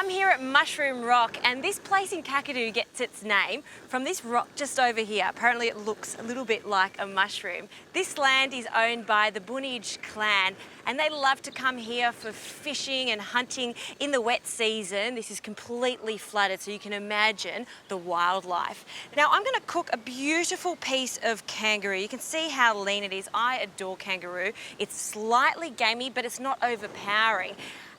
I'm here at Mushroom Rock, and this place in Kakadu gets its name from this rock just over here. Apparently it looks a little bit like a mushroom. This land is owned by the Bunij clan, and they love to come here for fishing and hunting in the wet season. This is completely flooded, so you can imagine the wildlife. Now I'm going to cook a beautiful piece of kangaroo. You can see how lean it is. I adore kangaroo. It's slightly gamey, but it's not overpowering.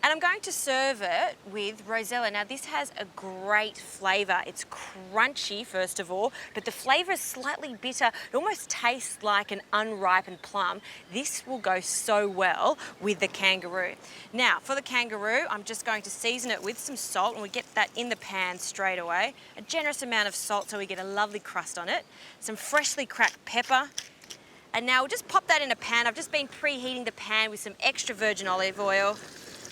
And I'm going to serve it with Rosella. Now this has a great flavour. It's crunchy first of all, but the flavour is slightly bitter. It almost tastes like an unripened plum. This will go so well with the kangaroo. Now for the kangaroo, I'm just going to season it with some salt, and we get that in the pan straight away. A generous amount of salt so we get a lovely crust on it. Some freshly cracked pepper. And now we'll just pop that in a pan. I've just been preheating the pan with some extra virgin olive oil.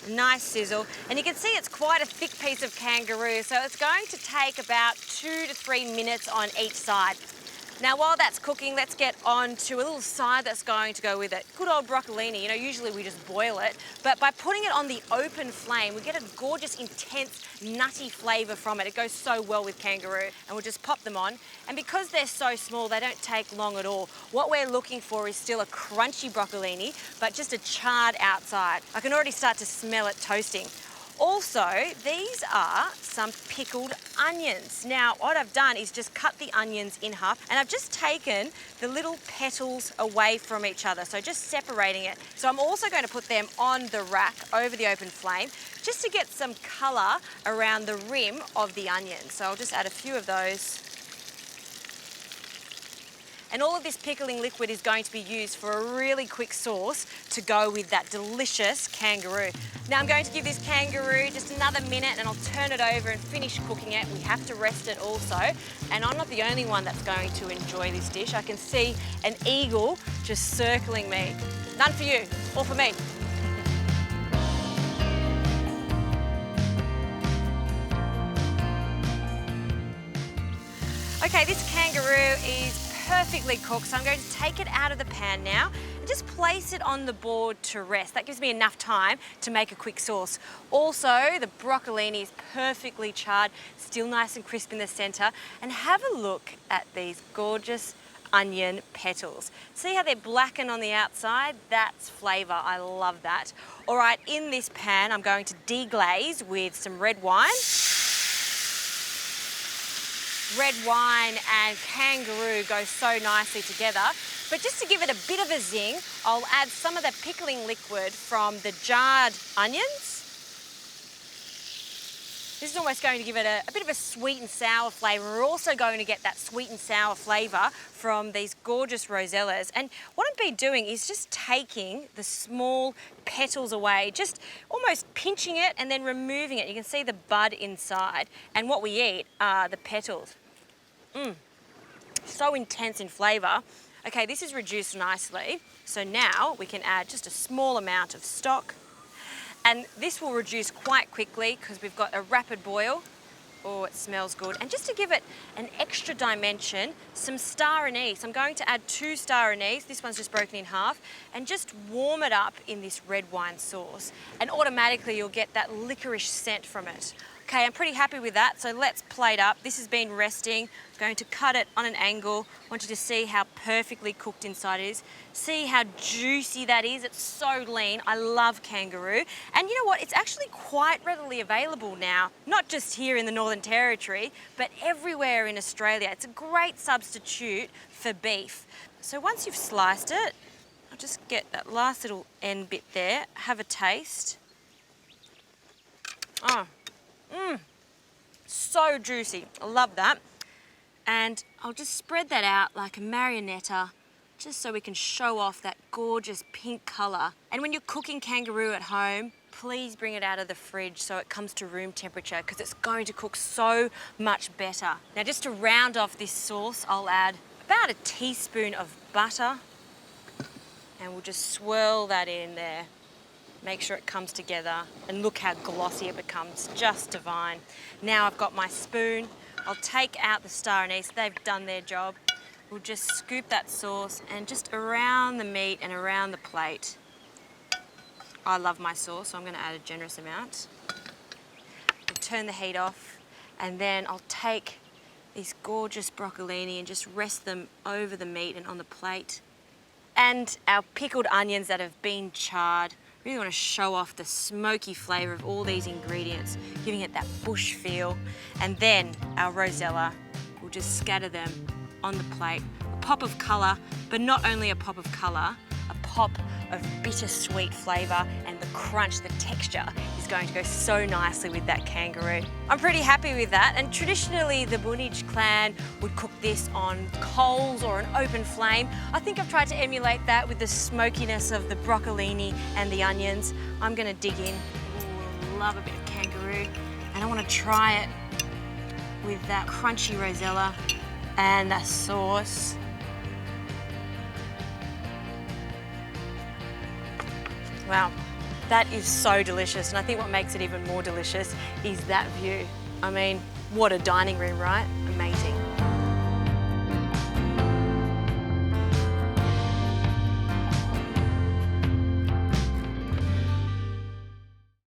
Nice sizzle, and you can see it's quite a thick piece of kangaroo, so it's going to take about 2 to 3 minutes on each side. Now while that's cooking, let's get on to a little side that's going to go with it. Good old broccolini. You know, usually we just boil it, but by putting it on the open flame, we get a gorgeous, intense, nutty flavour from it. It goes so well with kangaroo, and we'll just pop them on. And because they're so small, they don't take long at all. What we're looking for is still a crunchy broccolini, but just a charred outside. I can already start to smell it toasting. Also, these are some pickled onions. Now, what I've done is just cut the onions in half, and I've just taken the little petals away from each other, so just separating it. So I'm also going to put them on the rack over the open flame, just to get some colour around the rim of the onion. So I'll just add a few of those. And all of this pickling liquid is going to be used for a really quick sauce to go with that delicious kangaroo. Now I'm going to give this kangaroo just another minute, and I'll turn it over and finish cooking it. We have to rest it also. And I'm not the only one that's going to enjoy this dish. I can see an eagle just circling me. None for you, all for me. Okay, this kangaroo is perfectly cooked, so I'm going to take it out of the pan now and just place it on the board to rest. That gives me enough time to make a quick sauce. Also, the broccolini is perfectly charred, still nice and crisp in the centre. And have a look at these gorgeous onion petals. See how they're blackened on the outside? That's flavour, I love that. All right, in this pan, I'm going to deglaze with some red wine. Red wine and kangaroo go so nicely together. But just to give it a bit of a zing, I'll add some of the pickling liquid from the jarred onions. This is almost going to give it a bit of a sweet and sour flavour. We're also going to get that sweet and sour flavour from these gorgeous rosellas. And what I've been doing is just taking the small petals away, just almost pinching it and then removing it. You can see the bud inside. And what we eat are the petals. So intense in flavour. Okay, this is reduced nicely. So now we can add just a small amount of stock. And this will reduce quite quickly because we've got a rapid boil. Oh, it smells good. And just to give it an extra dimension, some star anise. I'm going to add 2 star anise. This one's just broken in half. And just warm it up in this red wine sauce. And automatically you'll get that licorice scent from it. Okay, I'm pretty happy with that, so let's plate up. This has been resting. I'm going to cut it on an angle. I want you to see how perfectly cooked inside it is. See how juicy that is. It's so lean. I love kangaroo. And you know what? It's actually quite readily available now, not just here in the Northern Territory, but everywhere in Australia. It's a great substitute for beef. So once you've sliced it, I'll just get that last little end bit there. Have a taste. Oh. So juicy. I love that. And I'll just spread that out like a marionetta, just so we can show off that gorgeous pink colour. And when you're cooking kangaroo at home, please bring it out of the fridge so it comes to room temperature, because it's going to cook so much better. Now just to round off this sauce, I'll add about a teaspoon of butter, and we'll just swirl that in there. Make sure it comes together, and look how glossy it becomes, just divine. Now I've got my spoon. I'll take out the star anise, they've done their job. We'll just scoop that sauce and just around the meat and around the plate. I love my sauce, so I'm going to add a generous amount. turn the heat off, and then I'll take these gorgeous broccolini and just rest them over the meat and on the plate. And our pickled onions that have been charred. Really want to show off the smoky flavour of all these ingredients, giving it that bush feel. And then our Rosella, we'll just scatter them on the plate. A pop of colour, but not only a pop of colour, a pop of bittersweet flavour, and the crunch, the texture is going to go so nicely with that kangaroo. I'm pretty happy with that, and traditionally the Bunij clan would cook this on coals or an open flame. I think I've tried to emulate that with the smokiness of the broccolini and the onions. I'm gonna dig in. Ooh, love a bit of kangaroo, and I want to try it with that crunchy Rosella and the sauce. Wow, that is so delicious, and I think what makes it even more delicious is that view. I mean, what a dining room, right? Amazing.